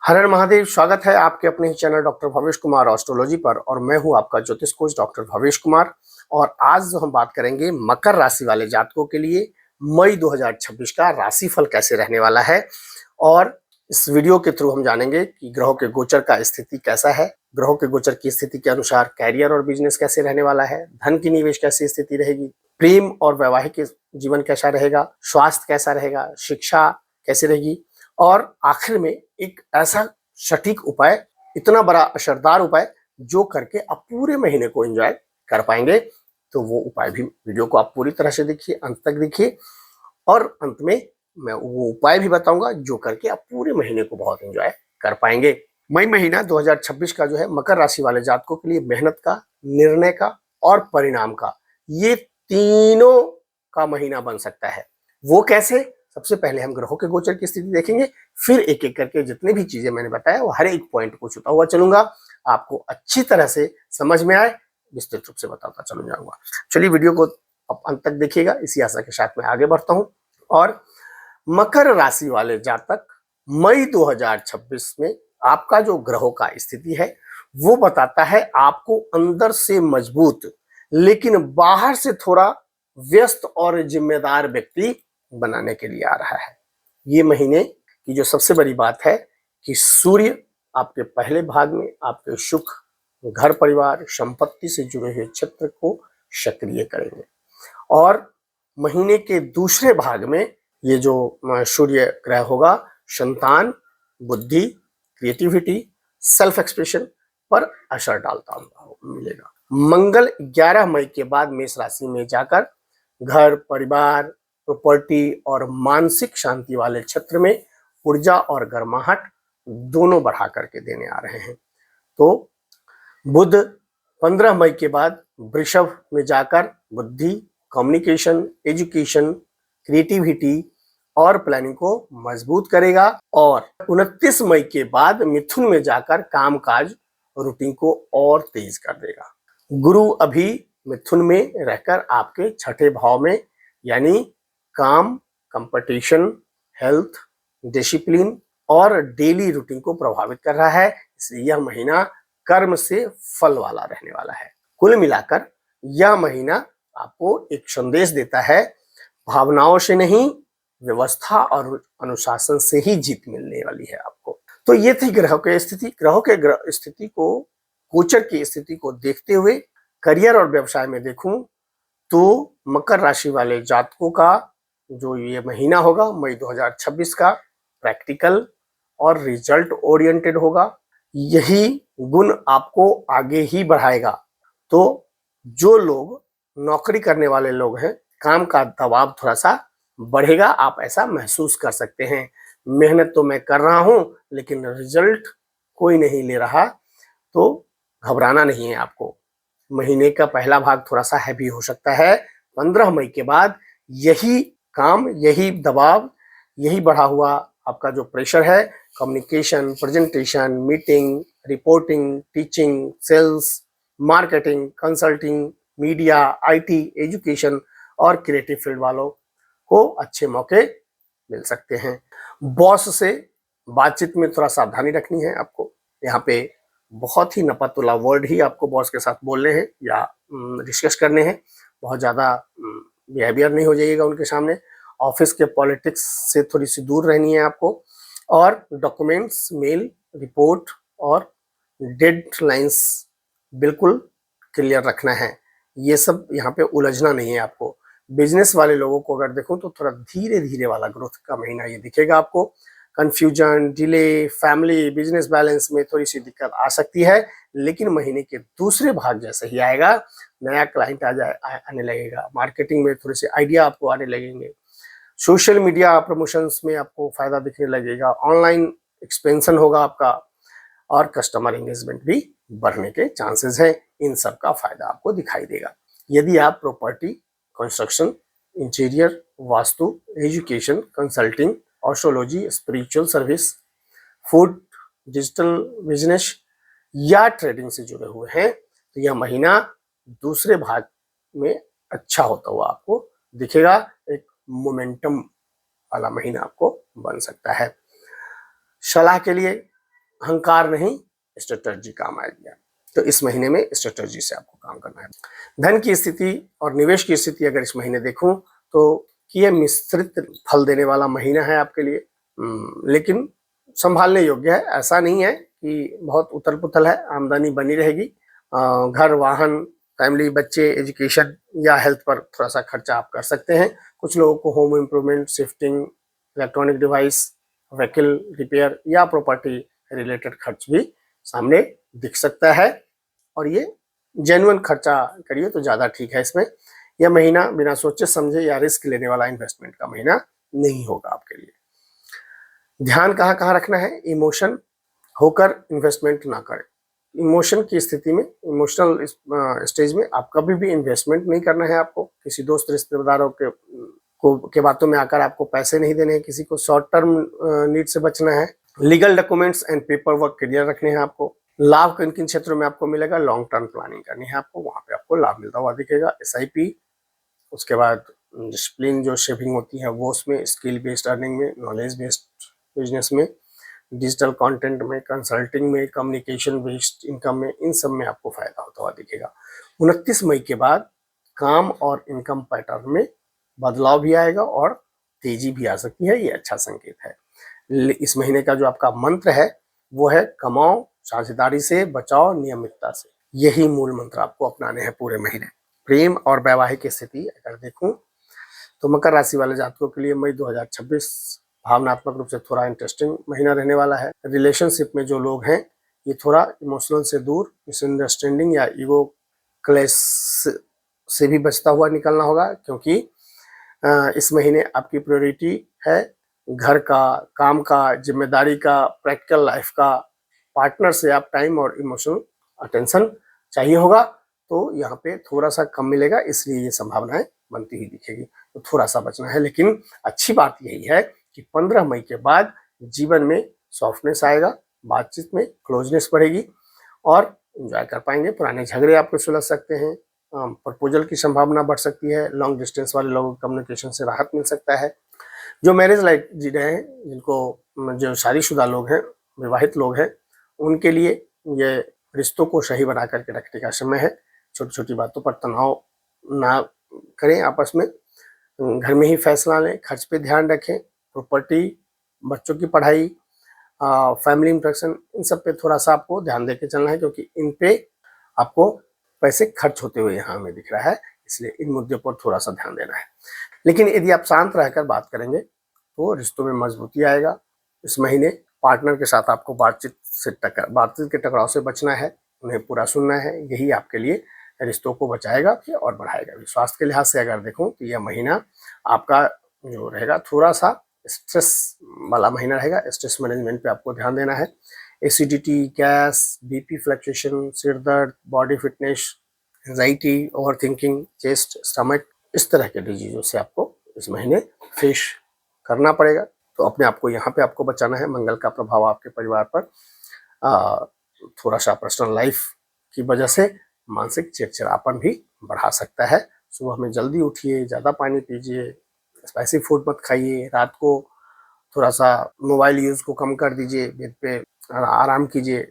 हर हर महादेव। स्वागत है आपके अपने ही channel doctor Bhavesh Kumar astrology पर और मैं हूं आपका ज्योतिष कोच डॉक्टर भवेश कुमार। और आज हम बात करेंगे मकर राशि वाले जातकों के लिए मई 2026 का राशिफल कैसे रहने वाला है। और इस वीडियो के थ्रू हम जानेंगे कि ग्रहों के गोचर का स्थिति कैसा है, ग्रहों के गोचर की स्थिति के अनुसार कैरियर और बिजनेस कैसे रहने वाला है, धन की निवेश कैसी स्थिति रहेगी, प्रेम और वैवाहिक जीवन कैसा रहेगा, स्वास्थ्य कैसा रहेगा, शिक्षा कैसी रहेगी और आखिर में एक ऐसा सटीक उपाय, इतना बड़ा असरदार उपाय जो करके आप पूरे महीने को एंजॉय कर पाएंगे। तो वो उपाय भी वीडियो को आप पूरी तरह से देखिए, अंत तक देखिए और अंत में मैं वो उपाय भी बताऊंगा जो करके आप पूरे महीने को बहुत एंजॉय कर पाएंगे। मई महीना 2026 का जो है मकर राशि वाले जातकों के लिए मेहनत का, निर्णय का और परिणाम का, ये तीनों का महीना बन सकता है। वो कैसे? सबसे पहले हम ग्रहों के गोचर की स्थिति देखेंगे, फिर एक एक करके जितनी भी चीजें मैंने बताया वो हर एक पॉइंट को छूता हुआ चलूंगा, आपको अच्छी तरह से समझ में आए विस्तृत रूप से बताता चलूं जाऊंगा। चलिए वीडियो को अब अंत तक देखिएगा, इसी आशा के साथ मैं आगे बढ़ता हूं। और मकर राशि वाले जातक मई 2026 में आपका जो ग्रहों का स्थिति है वो बताता है आपको अंदर से मजबूत लेकिन बाहर से थोड़ा व्यस्त और जिम्मेदार व्यक्ति बनाने के लिए आ रहा है। ये महीने की जो सबसे बड़ी बात है कि सूर्य आपके पहले भाग में आपके सुख, घर परिवार, संपत्ति से जुड़े हुए क्षेत्र को सक्रिय करेंगे। और महीने के दूसरे भाग में ये जो सूर्य ग्रह होगा संतान, बुद्धि, क्रिएटिविटी, सेल्फ एक्सप्रेशन पर असर डालता मिलेगा। मंगल 11 मई के बाद मेष राशि में जाकर घर परिवार, प्रॉपर्टी और मानसिक शांति वाले क्षेत्र में ऊर्जा और गर्माहट दोनों बढ़ा करके देने आ रहे हैं। तो बुध 15 मई के बाद वृषभ में जाकर बुद्धि, कम्युनिकेशन, एजुकेशन, क्रिएटिविटी और प्लानिंग को मजबूत करेगा। और 29 मई के बाद मिथुन में जाकर कामकाज रूटीन को और तेज कर देगा। गुरु अभी मिथुन में रहकर आपके छठे भाव में यानी काम, कंपटीशन, हेल्थ, डिसिप्लिन और डेली रूटीन को प्रभावित कर रहा है, इसलिए यह महीना कर्म से फल वाला रहने वाला है। कुल मिलाकर यह महीना आपको एक संदेश देता है, भावनाओं से नहीं व्यवस्था और अनुशासन से ही जीत मिलने वाली है आपको। तो ये थी ग्रहों की स्थिति। ग्रहों के स्थिति को, गोचर की स्थिति को देखते हुए करियर और व्यवसाय में देखूं तो मकर राशि वाले जातकों का जो ये महीना होगा मई 2026 का प्रैक्टिकल और रिजल्ट ओरिएंटेड होगा। यही गुण आपको आगे ही बढ़ाएगा। तो जो लोग नौकरी करने वाले लोग हैं, काम का दबाव थोड़ा सा बढ़ेगा, आप ऐसा महसूस कर सकते हैं। मेहनत तो मैं कर रहा हूं लेकिन रिजल्ट कोई नहीं ले रहा, तो घबराना नहीं है आपको। महीने का पहला भाग थोड़ा सा हैवी हो सकता है। 15 मई के बाद यही काम, यही दबाव, यही बढ़ा हुआ आपका जो प्रेशर है, communication, presentation, meeting, reporting, teaching, sales, marketing, consulting, media, IT, education और क्रिएटिव फील्ड वालों को अच्छे मौके मिल सकते हैं। बॉस से बातचीत में थोड़ा सावधानी रखनी है आपको। यहाँ पे बहुत ही नपतुला वर्ड ही आपको बॉस के साथ बोलने हैं या डिस्कस करने हैं। बहुत ज़्यादा बिहेवियर नहीं हो जाइएगा उनके सामने। ऑफिस के पॉलिटिक्स से थोड़ी सी दूर रहनी है आपको। और डॉक्यूमेंट्स, मेल, रिपोर्ट और डेडलाइंस बिल्कुल क्लियर रखना है। ये सब यहाँ पे उलझना नहीं है आपको। बिजनेस वाले लोगों को अगर देखूं तो थोड़ा धीरे धीरे वाला ग्रोथ का महीना ये दिखेगा आपको। Confusion, delay, family, business balance में थोड़ी सी दिक्कत आ सकती है, लेकिन महीने के दूसरे भाग जैसे ही आएगा नया क्लाइंट आने लगेगा, मार्केटिंग में थोड़े से आइडिया आपको आने लगेंगे, सोशल मीडिया प्रमोशंस में आपको फायदा दिखने लगेगा, ऑनलाइन एक्सपेंशन होगा आपका और कस्टमर एंगेजमेंट भी बढ़ने के चांसेस हैं। इन सब का फायदा आपको दिखाई देगा। यदि आप property, construction, interior, vastu, education, consulting, astrology, spiritual service, food, digital business या ट्रेडिंग से जुड़े हुए हैं तो यह महीना दूसरे भाग में अच्छा होता हुआ आपको दिखेगा। एक मोमेंटम वाला महीना आपको बन सकता है। सलाह के लिए अहंकार नहीं, स्ट्रेटजी काम आएगी। तो इस महीने में स्ट्रेटजी से आपको काम करना है। धन की स्थिति और निवेश की स्थिति अगर इस महीने देखूं तो ये मिश्रित फल देने वाला महीना है आपके लिए, लेकिन संभालने योग्य है। ऐसा नहीं है कि बहुत उथल पुथल है, आमदनी बनी रहेगी। घर, वाहन, फैमिली, बच्चे, एजुकेशन या हेल्थ पर थोड़ा सा खर्चा आप कर सकते हैं। कुछ लोगों को home improvement, shifting, electronic device, vehicle repair या प्रॉपर्टी रिलेटेड खर्च भी सामने दिख सकता है, और ये जेन्युइन खर्चा करिए तो ज़्यादा ठीक है। इसमें यह महीना बिना सोचे समझे या रिस्क लेने वाला इन्वेस्टमेंट का महीना नहीं होगा आपके लिए। ध्यान कहाँ कहाँ रखना है, इमोशन होकर इन्वेस्टमेंट ना करें। इमोशन की स्थिति में, इमोशनल स्टेज में आप कभी भी इन्वेस्टमेंट नहीं करना है। आपको किसी दोस्त रिश्तेदारों के बातों में आकर आपको पैसे नहीं देने हैं, किसी को शॉर्ट टर्म नीड से बचना है। Legal documents and paper work clear रखने हैं आपको। लाभ किन किन क्षेत्रों में आपको मिलेगा, लॉन्ग टर्म प्लानिंग करनी है आपको, वहां पे आपको लाभ मिलता हुआ दिखेगा। SIP, उसके बाद डिसिप्लिन जो शेविंग होती है वो, उसमें स्किल बेस्ड अर्निंग में, नॉलेज बेस्ड बिजनेस में, डिजिटल कंटेंट में, कंसल्टिंग में, कम्युनिकेशन बेस्ड इनकम में, इन सब में आपको फायदा होता हुआ दिखेगा। 29 मई के बाद काम और इनकम पैटर्न में बदलाव भी आएगा और तेजी भी आ सकती है, ये अच्छा संकेत है। इस महीने का जो आपका मंत्र है वो है कमाओ, साझेदारी से बचाओ, नियमितता से। यही मूल मंत्र आपको अपनाने हैं पूरे महीने। प्रेम और वैवाहिक स्थिति अगर देखूं तो मकर राशि वाले जातकों के लिए मई 2026 भावनात्मक रूप से थोड़ा इंटरेस्टिंग महीना रहने वाला है। रिलेशनशिप में जो लोग हैं ये थोड़ा इमोशनल से दूर, मिसअंडरस्टैंडिंग या ईगो क्लैश से भी बचता हुआ निकलना होगा, क्योंकि इस महीने आपकी प्रायोरिटी है घर का, काम का, जिम्मेदारी का, प्रैक्टिकल लाइफ का। पार्टनर से आप टाइम और इमोशनल अटेंशन चाहिए होगा, तो यहाँ पे थोड़ा सा कम मिलेगा, इसलिए ये संभावनाएं बनती ही दिखेगी, तो थोड़ा सा बचना है। लेकिन अच्छी बात यही है कि 15 मई के बाद जीवन में सॉफ्टनेस आएगा, बातचीत में क्लोजनेस बढ़ेगी और एंजॉय कर पाएंगे। पुराने झगड़े आपको सुलझ सकते हैं, प्रपोजल की संभावना बढ़ सकती है, लॉन्ग डिस्टेंस वाले लोगों को कम्युनिकेशन से राहत मिल सकता है। जो मैरिज लाइफ जी रहे हैं, जिनको, जो शादीशुदा लोग हैं, विवाहित लोग हैं, उनके लिए ये रिश्तों को सही बना करके रखने का समय है। छोटी छोटी बातों पर तनाव ना करें आपस में, घर में ही फैसला लें, खर्च पे ध्यान रखें, प्रॉपर्टी, बच्चों की पढ़ाई, फैमिली इंट्रैक्शन, इन सब पे थोड़ा सा आपको ध्यान देके चलना है, क्योंकि इन पे आपको पैसे खर्च होते हुए यहाँ हमें दिख रहा है, इसलिए इन मुद्दों पर थोड़ा सा ध्यान देना है। लेकिन यदि आप शांत रहकर बात करेंगे तो रिश्तों में मजबूती आएगा। इस महीने पार्टनर के साथ आपको बातचीत के टकराव से बचना है, उन्हें पूरा सुनना है, यही आपके लिए रिश्तों को बचाएगा भी और बढ़ाएगा भी। स्वास्थ्य के लिहाज से अगर देखूं तो यह महीना आपका जो रहेगा थोड़ा सा स्ट्रेस वाला महीना रहेगा। स्ट्रेस मैनेजमेंट पे आपको ध्यान देना है। एसिडिटी, गैस, BP फ्लक्चुएशन, सिर दर्द, body fitness, anxiety, over thinking, chest, stomach, इस तरह के डिजीजों से आपको इस महीने फेस करना पड़ेगा, तो अपने आप को यहाँ पे आपको बचाना है। मंगल का प्रभाव आपके परिवार पर थोड़ा सा पर्सनल लाइफ की वजह से मानसिक चिड़चिड़ापन भी बढ़ा सकता है। सुबह में जल्दी उठिए, ज़्यादा पानी पीजिए, स्पाइसी फूड मत खाइए, रात को थोड़ा सा मोबाइल यूज़ को कम कर दीजिए, बेड पे आराम कीजिए,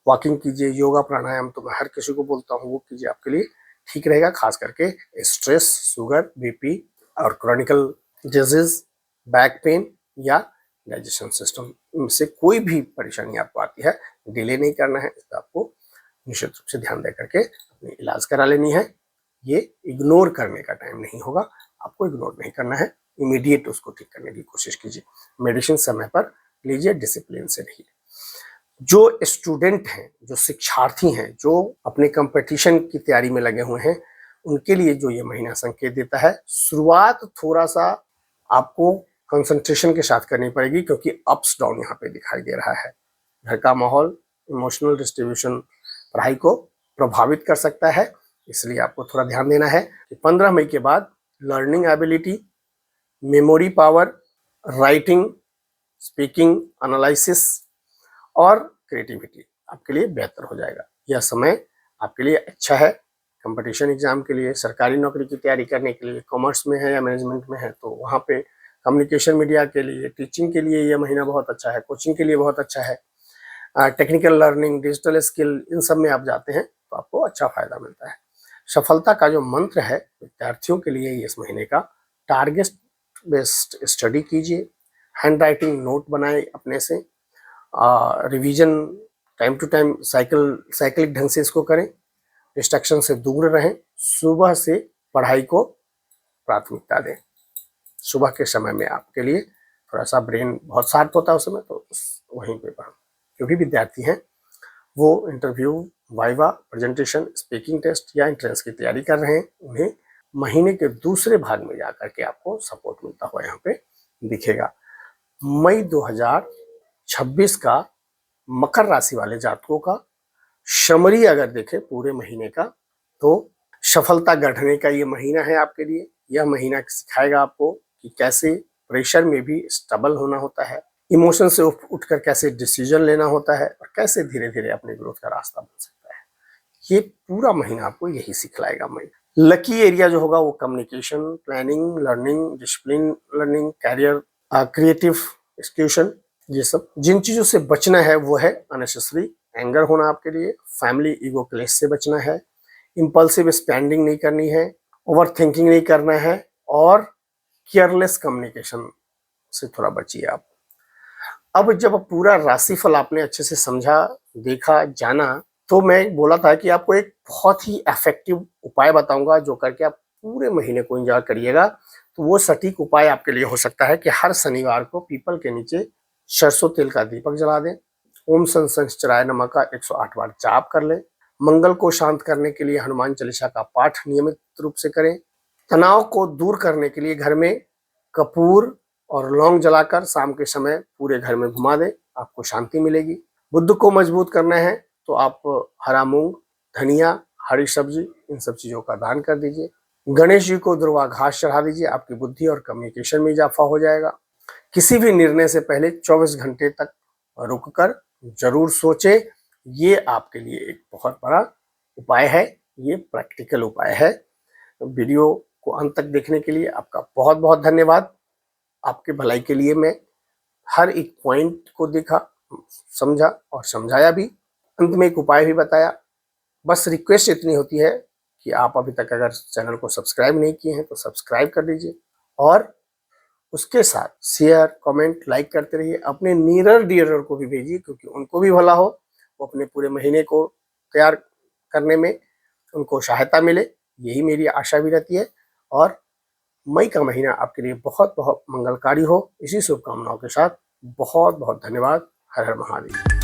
वॉकिंग कीजिए, योगा प्राणायाम तो मैं हर किसी को बोलता हूँ वो कीजिए, आपके लिए ठीक रहेगा। खास करके स्ट्रेस, शुगर, BP और क्रॉनिकल डिजीज, बैक पेन या डाइजेशन सिस्टम से कोई भी परेशानी आपको आती है, डिले नहीं करना है, इसका आपको निश्चित रूप से ध्यान दे करके अपनी इलाज करा लेनी है। ये इग्नोर करने का टाइम नहीं होगा, आपको इग्नोर नहीं करना है, इमीडिएट उसको ठीक करने की कोशिश कीजिए। मेडिसिन समय पर लीजिए, डिसिप्लिन से रहिए। जो स्टूडेंट हैं, जो शिक्षार्थी हैं, जो अपने कंपटीशन की तैयारी में लगे हुए हैं, उनके लिए जो ये महीना संकेत देता है, शुरुआत थोड़ा सा आपको कंसंट्रेशन के साथ करनी पड़ेगी, क्योंकि अप्स डाउन यहाँ पे दिखाई दे रहा है। घर का माहौल, इमोशनल डिस्ट्रीब्यूशन पढ़ाई को प्रभावित कर सकता है, इसलिए आपको थोड़ा ध्यान देना है कि 15 मई के बाद learning ability, memory power, writing, speaking, analysis और क्रिएटिविटी आपके लिए बेहतर हो जाएगा। यह समय आपके लिए अच्छा है कंपटीशन एग्जाम के लिए, सरकारी नौकरी की तैयारी करने के लिए, कॉमर्स में है या मैनेजमेंट में है तो वहाँ पे, कम्युनिकेशन मीडिया के लिए, टीचिंग के लिए यह महीना बहुत अच्छा है, कोचिंग के लिए बहुत अच्छा है। टेक्निकल लर्निंग, डिजिटल स्किल, इन सब में आप जाते हैं तो आपको अच्छा फायदा मिलता है। सफलता का जो मंत्र है विद्यार्थियों के लिए इस महीने का, टारगेट बेस्ड स्टडी कीजिए, हैंड राइटिंग नोट बनाए अपने से, revision time to time cyclic ढंग से इसको करें, डिस्ट्रैक्शन से दूर रहें, सुबह से पढ़ाई को प्राथमिकता दें। सुबह के समय में आपके लिए थोड़ा सा ब्रेन बहुत शार्प होता है उस समय, तो वहीं पे पढ़ें। जो भी विद्यार्थी हैं वो interview, viva, presentation, speaking test या एंट्रेंस की तैयारी कर रहे हैं, उन्हें महीने के दूसरे भाग में जाकर के आपको सपोर्ट मिलता हुआ यहाँ पे दिखेगा। मई 2026 का मकर राशि वाले जातकों का समरी अगर देखें पूरे महीने का, तो सफलता गढ़ने का ये महीना है आपके लिए। यह महीना सिखाएगा आपको कि कैसे प्रेशर में भी स्टेबल होना होता है, इमोशन से उठकर कैसे डिसीजन लेना होता है और कैसे धीरे धीरे अपने ग्रोथ का रास्ता बन सकता है। ये पूरा महीना आपको यही सिखलाएगा महीना। लकी एरिया जो होगा वो communication, planning, learning, discipline learning, career, creative execution, ये सब। जिन चीजों से बचना है वो है अननेसेसरी एंगर होना आपके लिए, फैमिली ईगो क्लेश से बचना है, इंपल्सिव स्पेंडिंग नहीं करनी है, ओवर थिंकिंग नहीं करना है और केयरलेस कम्युनिकेशन से थोड़ा बचिए आप। अब जब पूरा राशिफल आपने अच्छे से समझा, देखा, जाना, तो मैं बोला था कि आपको एक बहुत ही इफेक्टिव उपाय बताऊंगा जो करके आप पूरे महीने को एंजॉय करिएगा। तो वो सटीक उपाय आपके लिए हो सकता है कि हर शनिवार को पीपल के नीचे सरसों तेल का दीपक जला दें, ओम संसंचराय नमः का 108 बार जाप कर लें, मंगल को शांत करने के लिए हनुमान चालीसा का पाठ नियमित रूप से करें, तनाव को दूर करने के लिए घर में कपूर और लौंग जलाकर शाम के समय पूरे घर में घुमा दें, आपको शांति मिलेगी। बुद्ध को मजबूत करना है तो आप हरा मूंग, धनिया, हरी सब्जी, इन सब चीजों का दान कर दीजिए। गणेश जी को दुर्वा घास चढ़ा दीजिए, आपकी बुद्धि और कम्युनिकेशन में इजाफा हो जाएगा। किसी भी निर्णय से पहले 24 घंटे तक रुककर जरूर सोचें। ये आपके लिए एक बहुत बड़ा उपाय है, ये प्रैक्टिकल उपाय है। वीडियो को अंत तक देखने के लिए आपका बहुत बहुत धन्यवाद। आपके भलाई के लिए मैं हर एक पॉइंट को देखा, समझा और समझाया भी, अंत में एक उपाय भी बताया। बस रिक्वेस्ट इतनी होती है कि आप अभी तक अगर चैनल को सब्सक्राइब नहीं किए हैं तो सब्सक्राइब कर दीजिए और उसके साथ शेयर, कमेंट, लाइक करते रहिए। अपने नियर डियरर को भी भेजिए क्योंकि उनको भी भला हो, वो अपने पूरे महीने को तैयार करने में उनको सहायता मिले, यही मेरी आशा भी रहती है। और मई का महीना आपके लिए बहुत बहुत मंगलकारी हो, इसी शुभकामनाओं के साथ बहुत बहुत धन्यवाद। हर हर महादेव।